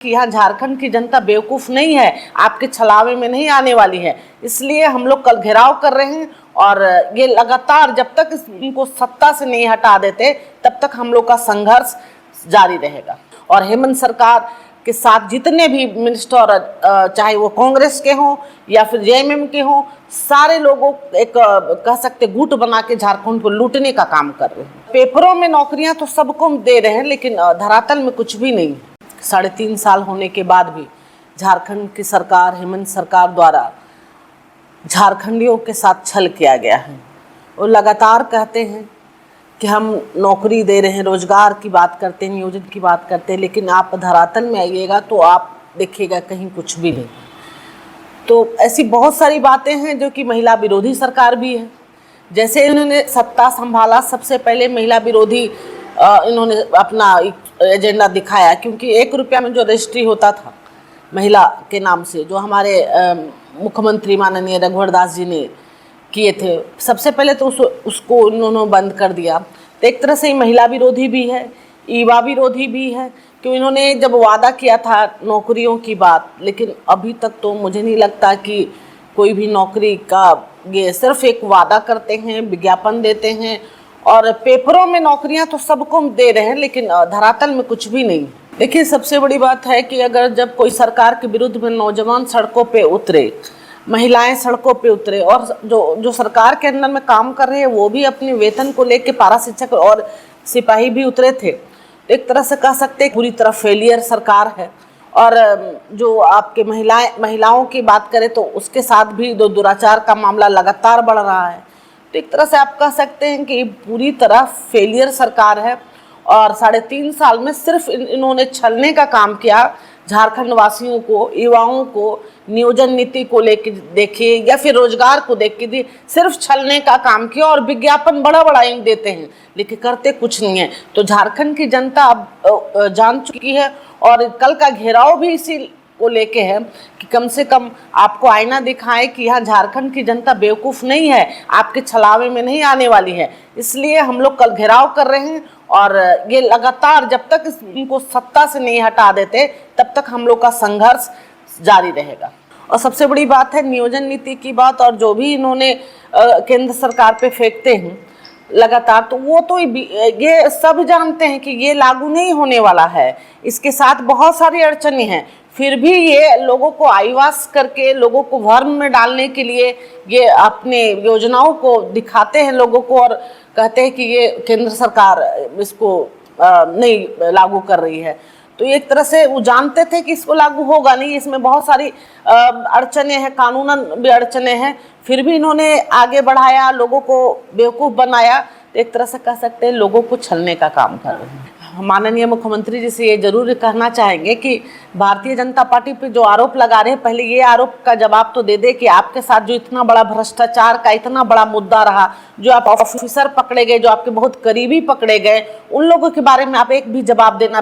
कि यहाँ झारखंड की जनता बेवकूफ नहीं है, आपके छलावे में नहीं आने वाली है। इसलिए हम लोग कल घेराव कर रहे हैं और ये लगातार जब तक इनको सत्ता से नहीं हटा देते तब तक हम लोग का संघर्ष जारी रहेगा। और हेमंत सरकार के साथ जितने भी मिनिस्टर, चाहे वो कांग्रेस के हों या फिर जेएमएम के हों, सारे लोगों एक कह सकते गुट बना के झारखंड को लूटने का काम कर रहे हैं। पेपरों में नौकरियां तो सबको दे रहे हैं, लेकिन धरातल में कुछ भी नहीं। 3.5 साल होने के बाद भी झारखंड की सरकार, हेमंत सरकार द्वारा झारखंडियों के साथ छल किया गया है। वो लगातार कहते हैं कि हम नौकरी दे रहे हैं, रोजगार की बात करते हैं, नियोजन की बात करते हैं, लेकिन आप धरातल में आइएगा तो आप देखिएगा कहीं कुछ भी नहीं। तो ऐसी बहुत सारी बातें हैं जो कि महिला विरोधी सरकार भी है। जैसे इन्होंने सत्ता संभाला, सबसे पहले महिला विरोधी इन्होंने अपना एजेंडा दिखाया, क्योंकि 1 रुपया में जो रजिस्ट्री होता था महिला के नाम से, जो हमारे मुख्यमंत्री माननीय रघुवर दास जी ने किए थे, सबसे पहले तो उसको इन्होंने बंद कर दिया। तो एक तरह से महिला विरोधी भी है, युवा विरोधी भी है, क्यों इन्होंने जब वादा किया था नौकरियों की बात, लेकिन अभी तक तो मुझे नहीं लगता कि कोई भी नौकरी का, ये सिर्फ एक वादा करते हैं, विज्ञापन देते हैं और पेपरों में नौकरियां तो सबको दे रहे हैं, लेकिन धरातल में कुछ भी नहीं। देखिए, सबसे बड़ी बात है कि अगर जब कोई सरकार के विरुद्ध में नौजवान सड़कों पे उतरे, महिलाएं सड़कों पे उतरे और जो सरकार के अंदर में काम कर रहे हैं वो भी अपने वेतन को लेके पारा शिक्षक और सिपाही भी उतरे थे, एक तरह से कह सकते हैं पूरी तरह फेलियर सरकार है। और जो आपके महिलाओं की बात करें तो उसके साथ भी दुराचार का मामला लगातार बढ़ रहा है। तो एक तरह से आप कह सकते हैं कि पूरी तरह फेलियर सरकार है और 3.5 साल में सिर्फ इन्होंने छलने का काम किया। झारखंड वासियों को, युवाओं को नियोजन नीति को लेके देखिए या फिर रोजगार को देख के सिर्फ छलने का काम किया और विज्ञापन बड़ा बड़ा इंक देते हैं, लेकिन करते कुछ नहीं है। तो झारखंड की जनता अब जान चुकी है और कल का घेराव भी इसी को लेके है कि कम से कम आपको आईना दिखाएं कि यहाँ झारखंड की जनता बेवकूफ़ नहीं है, आपके छलावे में नहीं आने वाली है। इसलिए हम लोग कल घेराव कर रहे हैं और ये लगातार जब तक इनको सत्ता से नहीं हटा देते तब तक हम लोग का संघर्ष जारी रहेगा। और सबसे बड़ी बात है नियोजन नीति की बात, और जो भी इन्होंने केंद्र सरकार पे फेंकते हैं लगातार, तो वो तो ये सब जानते हैं कि ये लागू नहीं होने वाला है। इसके साथ बहुत सारी अड़चनें हैं, फिर भी ये लोगों को आईवास करके लोगों को भ्रम में डालने के लिए ये अपने योजनाओं को दिखाते हैं लोगों को और कहते हैं कि ये केंद्र सरकार इसको नहीं लागू कर रही है। तो एक तरह से वो जानते थे कि इसको लागू होगा नहीं, इसमें बहुत सारी अड़चनें हैं, कानूनन भी अड़चनें हैं, फिर भी इन्होंने आगे बढ़ाया, लोगों को बेवकूफ़ बनाया। तो एक तरह से कह सकते हैं लोगों को छलने का काम कर रहे हैं। माननीय मुख्यमंत्री जी से ये जरूर कहना चाहेंगे कि भारतीय जनता पार्टी पे जो आरोप लगा रहे हैं, पहले ये आरोप का जवाब तो दे दे कि आपके साथ जो इतना बड़ा भ्रष्टाचार का इतना बड़ा मुद्दा रहा, जो आप ऑफिसर पकड़े गए, जो आपके बहुत करीबी पकड़े गए, उन लोगों के बारे में आप एक भी जवाब देना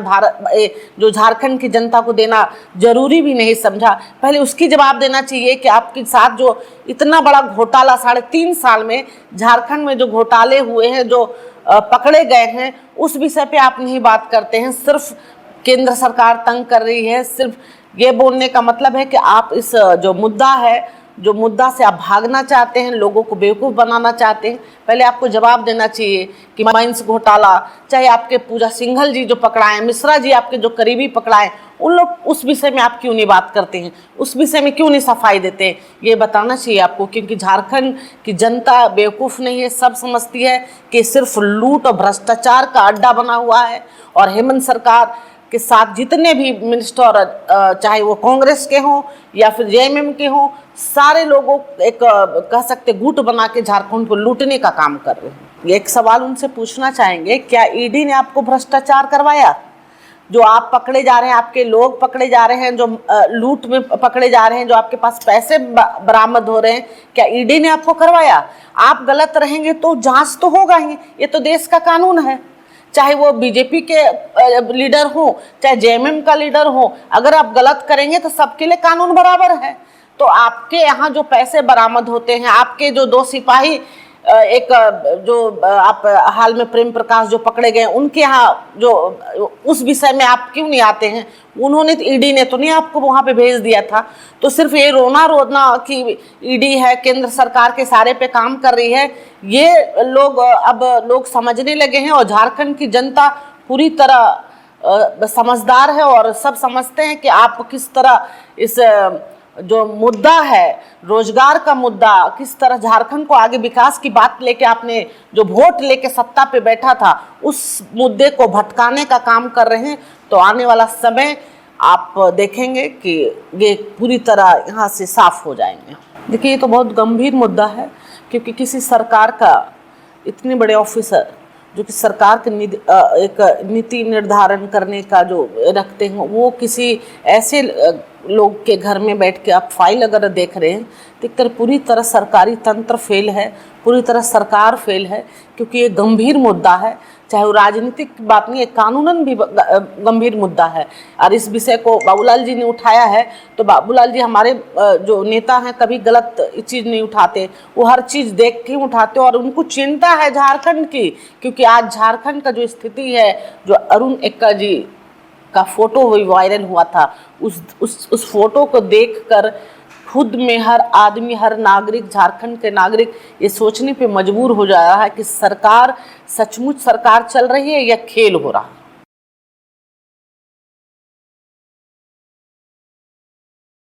जो झारखंड की जनता को देना जरूरी भी नहीं समझा। पहले उसकी जवाब देना चाहिए कि आपके साथ जो इतना बड़ा घोटाला 3.5 साल में झारखंड में जो घोटाले हुए हैं, जो पकड़े गए हैं, उस विषय पे आप नहीं बात करते हैं। सिर्फ केंद्र सरकार तंग कर रही है, सिर्फ ये बोलने का मतलब है कि आप इस जो मुद्दा है, जो मुद्दा से आप भागना चाहते हैं, लोगों को बेवकूफ़ बनाना चाहते हैं। पहले आपको जवाब देना चाहिए कि माइंस घोटाला, चाहे आपके पूजा सिंघल जी जो पकड़ाएं, मिश्रा जी आपके जो करीबी पकड़ाएं, उन लोग उस विषय में आप क्यों नहीं बात करते हैं, उस विषय में क्यों नहीं सफाई देते हैं, ये बताना चाहिए आपको। क्योंकि झारखंड की जनता बेवकूफ़ नहीं है, सब समझती है कि सिर्फ लूट और भ्रष्टाचार का अड्डा बना हुआ है। और हेमंत सरकार के साथ जितने भी मिनिस्टर, चाहे वो कांग्रेस के हों या फिर जेएमएम के हों, सारे लोगों एक कह सकते गुट बना के झारखंड को लूटने का काम कर रहे हैं। एक सवाल उनसे पूछना चाहेंगे, क्या ईडी ने आपको भ्रष्टाचार करवाया? जो आप पकड़े जा रहे हैं, आपके लोग पकड़े जा रहे हैं, जो लूट में पकड़े जा रहे हैं, जो आपके पास पैसे बरामद हो रहे हैं, क्या ईडी ने आपको करवाया? आप गलत रहेंगे तो जांच तो होगा ही, ये तो देश का कानून है। चाहे वो बीजेपी के लीडर हो, चाहे जेएमएम का लीडर हो, अगर आप गलत करेंगे तो सबके लिए कानून बराबर है। तो आपके यहाँ जो पैसे बरामद होते हैं, आपके जो 2 सिपाही एक जो आप हाल में प्रेम प्रकाश जो पकड़े गए उनके यहाँ जो उस विषय में आप क्यों नहीं आते हैं? उन्होंने ईडी ने तो नहीं आपको वहां पे भेज दिया था। तो सिर्फ ये रोना रोना कि ईडी है, केंद्र सरकार के सारे पे काम कर रही है, ये लोग अब लोग समझने लगे हैं। और झारखंड की जनता पूरी तरह समझदार है और सब समझते हैं कि आप किस तरह इस जो मुद्दा है रोजगार का मुद्दा, किस तरह झारखंड को आगे विकास की बात लेके आपने जो वोट लेके सत्ता पे बैठा था उस मुद्दे को भटकाने का काम कर रहे हैं। तो आने वाला समय आप देखेंगे कि ये पूरी तरह यहाँ से साफ हो जाएंगे। देखिए, ये तो बहुत गंभीर मुद्दा है, क्योंकि किसी सरकार का इतने बड़े ऑफिसर जो कि सरकार के एक नीति निर्धारण करने का जो रखते हैं, वो किसी ऐसे लोग के घर में बैठ के आप फाइल अगर देख रहे हैं तो एक तरह पूरी तरह सरकारी तंत्र फेल है, पूरी तरह सरकार फेल है। क्योंकि ये गंभीर मुद्दा है, चाहे वो राजनीतिक बात नहीं है, कानूनन भी गंभीर मुद्दा है। और इस विषय को बाबूलाल जी ने उठाया है, तो बाबूलाल जी हमारे जो नेता हैं कभी गलत चीज़ नहीं उठाते, वो हर चीज़ देख के उठाते और उनको चिंता है झारखंड की। क्योंकि आज झारखंड का जो स्थिति है, जो अरुण एक्का जी का फोटो वायरल हुआ था, उस फोटो को देखकर खुद में हर आदमी, हर नागरिक, झारखंड के नागरिक ये सोचने पे मजबूर हो जा रहा है कि सरकार सचमुच सरकार चल रही है या खेल हो रहा है।